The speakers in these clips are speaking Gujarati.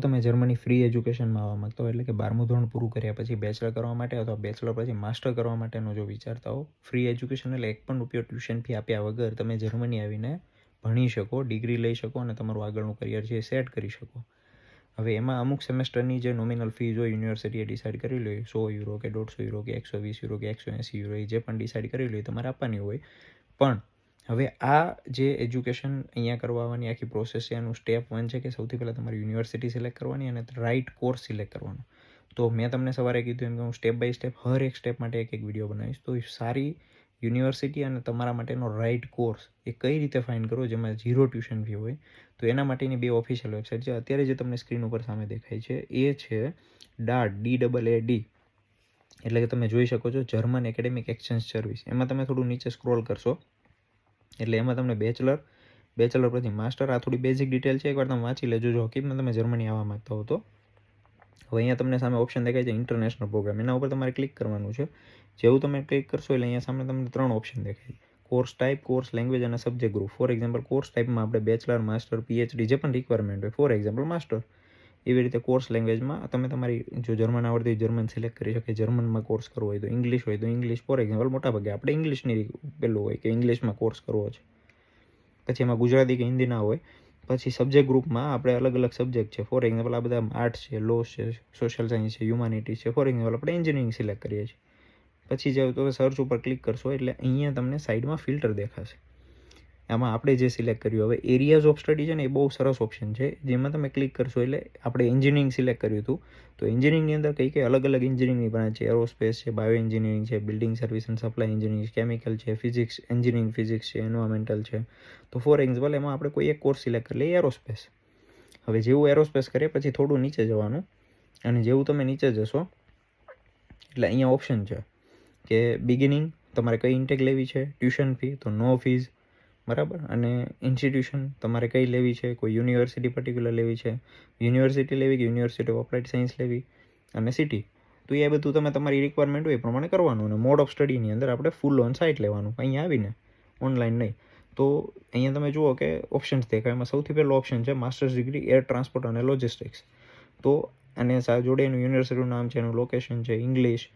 તમે જર્મની ફ્રી એજ્યુકેશનમાં આવવા માગતા હો, એટલે કે 12મું ધોરણ પૂરું કર્યા પછી બેચલર કરવા માટે અથવા બેચલર પછી માસ્ટર કરવા માટેનો જો વિચારતા હો, ફ્રી એજ્યુકેશન એટલે ₹1 ટ્યુશન ફી આપ્યા વગર તમે જર્મની આવીને ભણી શકો, ડિગ્રી લઈ શકો અને તમારું આગળનું કરિયર છે એ સેટ કરી શકો. હવે એમાં અમુક સેમેસ્ટરની જે નોમિનલ ફીઝ હોય યુનિવર્સિટીએ ડિસાઇડ કરી લે, €100 કે €150 કે €120 કે €180 જે પણ ડિસાઇડ કરી લે તમારે આપવાની હોય. પણ હવે આ જે એજ્યુકેશન અહીંયા કરવાની આખી પ્રોસેસ છે એનું સ્ટેપ 1 છે કે સૌથી પહેલાં તમારી યુનિવર્સિટી સિલેક્ટ કરવાની અને રાઇટ કોર્સ સિલેક્ટ કરવાનો. તો મેં તમને સવારે કીધું એમ કે હું સ્ટેપ બાય સ્ટેપ હર એક સ્ટેપ માટે એક વિડીયો બનાવીશ. તો સારી યુનિવર્સિટી અને તમારા માટેનો રાઇટ કોર્સ એ કઈ રીતે ફાઇન્ડ કરો જેમાં 0 ટ્યુશન ફી હોય, તો એના માટેની 2 ઓફિશિયલ વેબસાઇટ છે. અત્યારે જે તમને સ્ક્રીન ઉપર સામે દેખાય છે એ છે DAAD, DAAD, એટલે કે તમે જોઈ શકો છો જર્મન એકેડેમિક એક્સચેન્જ સર્વિસ. એમાં તમે થોડું નીચે સ્ક્રોલ કરશો એટલે એમાં તમને બેચલર પછી માસ્ટર, આ થોડી બેઝિક ડિટેલ છે, એકવાર તમે વાંચી લેજો જો હકીકતમાં તમે જર્મની આવવા માંગતા હો તો. હવે અહીંયા તમને સામે ઓપ્શન દેખાય છે ઇન્ટરનેશનલ પ્રોગ્રામ, એના ઉપર તમારે ક્લિક કરવાનું છે. જેવું તમે ક્લિક કરશો એટલે અહીંયા સામે તમને 3 ઓપ્શન દેખાય: કોર્સ ટાઈપ, કોર્સ લેંગ્વેજ અને subject group. For example course ટાઈપમાં આપણે બેચલર, માસ્ટર, PhD જે પણ રિક્વાયરમેન્ટ હોય, ફોર એક્ઝામ્પલ માસ્ટર. એવી રીતે કોર્સ લેંગ્વેજમાં તમે તમારી જો જર્મન આવડતી હોય જર્મન સિલેક્ટ કરી શકે, જર્મનમાં કોર્સ કરવો હોય તો ઇંગ્લિશ હોય તો ઇંગ્લિશ. ફોર એક્ઝામ્પલ મોટાભાગે આપણે ઇંગ્લિશની પેલું હોય કે ઇંગ્લિશમાં કોર્સ કરવો છે. પછી એમાં ગુજરાતી કે હિન્દી ના હોય. પછી સબ્જેક્ટ ગ્રુપમાં આપણે અલગ અલગ સબ્જેક્ટ છે. ફોર એક્ઝામ્પલ આ બધા આર્ટ્સ છે, લો છે, સોશિયલ સાયન્સ છે, હ્યુમાનિટીઝ છે. ફોર એક્ઝામ્પલ આપણે એન્જિનિયરિંગ સિલેક્ટ કરીએ છીએ. પછી જો તમે સર્ચ ઉપર ક્લિક કરશો એટલે અહીંયા તમને સાઈડમાં ફિલ્ટર દેખાશે. આમાં આપણે જે સિલેક્ટ કર્યું, હવે એરિયાઝ ઓફ સ્ટડી છે ને એ બહુ સરસ ઓપ્શન છે, જેમાં તમે ક્લિક કરશો એટલે આપણે એન્જિનિયરિંગ સિલેક્ટ કર્યું હતું. તો એન્જિનિયરિંગની અંદર કઈ અલગ અલગ એન્જિનિયરિંગની બ્રાન્ચ છે, એરોસ્પેસ છે, બાયો એન્જિનિયરિંગ છે, building service and supply engineering, chemical છે, ફિઝિક્સ એન્જિનિયરિંગ ફિઝિક્સ છે, એન્વાયરમેન્ટલ છે. તો ફોર એક્ઝામ્પલ એમાં આપણે કોઈ એક કોર્સ સિલેક્ટ કરી લઈએ એરોસ્પેસ. હવે જેવું એરોસ્પેસ કરીએ પછી થોડું નીચે જવાનું અને જેવું તમે નીચે જશો એટલે અહીંયા ઓપ્શન છે કે બિગિનિંગ, તમારે કઈ ઇન્ટેક લેવી છે, ટ્યુશન ફી તો નો ફીઝ, બરાબર, અને ઇન્સ્ટિટ્યુશન તમારે કઈ લેવી છે, કોઈ યુનિવર્સિટી પર્ટિક્યુલર લેવી છે, યુનિવર્સિટી લેવી કે યુનિવર્સિટી ઓફ અપ્લાઇડ સાયન્સ લેવી, અને સિટી. તો એ બધું તમે તમારી રિક્વાયરમેન્ટ હોય એ પ્રમાણે કરવાનું. અને મોડ ઓફ સ્ટડીની અંદર આપણે ફૂલ ઓન સાઇટ લેવાનું, અહીંયા આવીને ઓનલાઈન નહીં. તો અહીંયા તમે જુઓ કે ઓપ્શન્સ દેખાય, એમાં સૌથી પહેલો ઓપ્શન છે માસ્ટર્સ ડિગ્રી એર ટ્રાન્સપોર્ટ અને લોજિસ્ટિક્સ. તો અને જોડે એનું યુનિવર્સિટીનું નામ છે, એનું લોકેશન છે, ઇંગ્લિશ,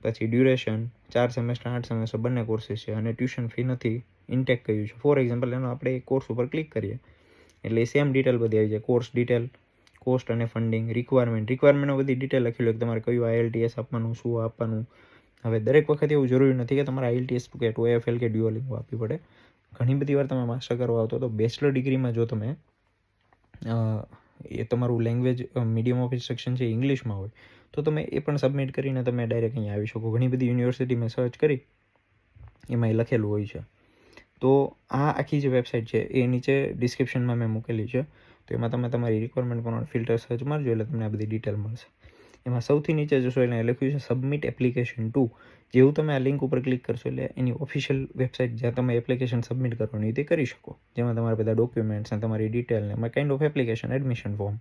પછી ડ્યુરેશન 4 સેમેસ્ટર 8 સેમેસ્ટર બંને કોર્સીસ છે, અને ટ્યુશન ફી નથી, ઇન્ટેક કર્યું છે. ફોર એક્ઝામ્પલ એનો આપણે એક કોર્સ ઉપર ક્લિક કરીએ એટલે એ સેમ ડિટેલ બધી આવી જાય, કોર્સ ડિટેલ, કોસ્ટ અને ફંડિંગ, રિક્વાયરમેન્ટમાં બધી ડિટેલ લખેલું કે તમારે કયું IELTS આપવાનું, શું આપવાનું. હવે દરેક વખતે એવું જરૂરી નથી કે તમારે IELTS કે TOEFL કે ડ્યુઓલિંગો આપવી પડે. ઘણી બધી વાર તમે માસ્ટર કરવા આવતો તો બેચલર ડિગ્રીમાં જો તમે એ તમારું લેંગ્વેજ મીડિયમ ઓફ ઇન્સ્ટ્રક્શન છે ઇંગ્લિશમાં હોય તો તમે એ પણ સબમિટ કરીને તમે ડાયરેક્ટ અહીંયા આવી શકો. ઘણી બધી યુનિવર્સિટી મેં સર્ચ કરી એમાં એ લખેલું હોય છે. તો આ આખી જે વેબસાઇટ છે એ નીચે ડિસ્ક્રિપ્શનમાં મેં મૂકેલી છે. તો એમાં તમે તમારી રિક્વાયરમેન્ટ પ્રમાણે ફિલ્ટર સર્ચ મારજો એટલે તમને આ બધી ડિટેલ મળશે. એમાં સૌથી નીચે જશો એટલે લખ્યું છે સબમિટ એપ્લિકેશન ટુ. જેવું તમે આ લિંક ઉપર ક્લિક કરશો એટલે એની ઓફિશિયલ વેબસાઇટ જ્યાં તમે એપ્લિકેશન સબમિટ કરવાની તે કરી શકો, જેમાં તમારા બધા ડોક્યુમેન્ટ્સ અને તમારી ડિટેલ ને kind of application admission form.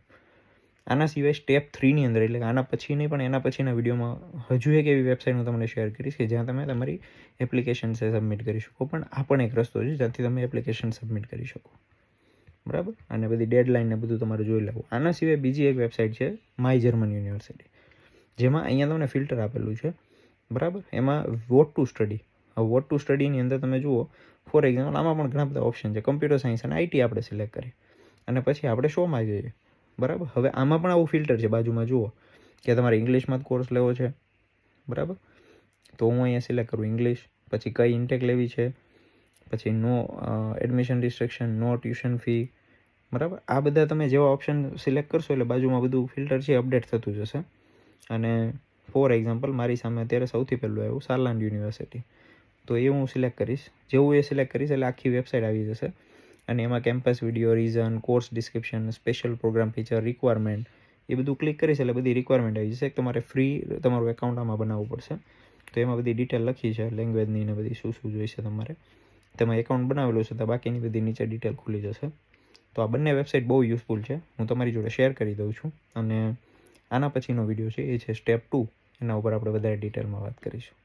આના સિવાય સ્ટેપ 3ની અંદર એટલે કે આના પછી નહીં પણ એના પછીના વિડીયોમાં હજુ એક એવી વેબસાઇટ હું તમને શેર કરીશ કે જ્યાં તમે તમારી એપ્લિકેશન છે સબમિટ કરી શકો. પણ આ પણ એક રસ્તો છે જ્યાંથી તમે એપ્લિકેશન સબમિટ કરી શકો, બરાબર. અને બધી ડેડલાઇન ને બધું તમારે જોઈ લેવું. આના સિવાય બીજી એક વેબસાઇટ છે માય જર્મન યુનિવર્સિટી, જેમાં અહીંયા તમને ફિલ્ટર આપેલું છે, બરાબર. એમાં વોટ ટુ સ્ટડી. હવે વોટ ટુ સ્ટડીની અંદર તમે જુઓ ફોર એક્ઝામ્પલ આમાં પણ ઘણા બધા ઓપ્શન છે. કમ્પ્યુટર સાયન્સ અને IT આપણે સિલેક્ટ કરીએ અને પછી આપણે શોમાં જઈએ, બરાબર. હવે આમાં પણ આવું ફિલ્ટર છે, બાજુમાં જુઓ કે તમારે ઇંગ્લિશમાં જ કોર્સ લેવો છે, બરાબર. તો હું અહીંયા સિલેક્ટ કરું ઇંગ્લિશ, પછી કઈ ઇન્ટેક લેવી છે, પછી નો એડમિશન રિસ્ટ્રિક્શન, નો ટ્યુશન ફી, બરાબર. આ બધા તમે જેવા ઓપ્શન સિલેક્ટ કરશો એટલે બાજુમાં બધું ફિલ્ટર છે અપડેટ થતું જશે. અને ફોર એક્ઝામ્પલ મારી સામે અત્યારે સૌથી પહેલું આવ્યું સારલાન્ડ યુનિવર્સિટી, તો એ હું સિલેક્ટ કરીશ. જેવું એ સિલેક્ટ કરીશ એટલે આખી વેબસાઇટ આવી જશે અને એમાં campus video, reason, course description, special program feature, requirement એ બધું ક્લિક કરીશ એટલે બધી રિક્વાયરમેન્ટ આવી જશે. તમારે ફ્રી તમારું એકાઉન્ટ આમાં બનાવવું પડશે. તો એમાં બધી ડિટેલ લખી છે લેંગ્વેજની ને બધી શું જોઈશે તમારે. તમે એકાઉન્ટ બનાવેલું છે તો બાકીની બધી નીચે ડિટેલ ખુલી જશે. તો આ બંને વેબસાઇટ બહુ યુઝફુલ છે, હું તમારી જોડે શેર કરી દઉં છું. અને આના પછીનો વિડીયો છે એ છે સ્ટેપ 2, એના ઉપર આપણે વધારે ડિટેલમાં વાત કરીશું.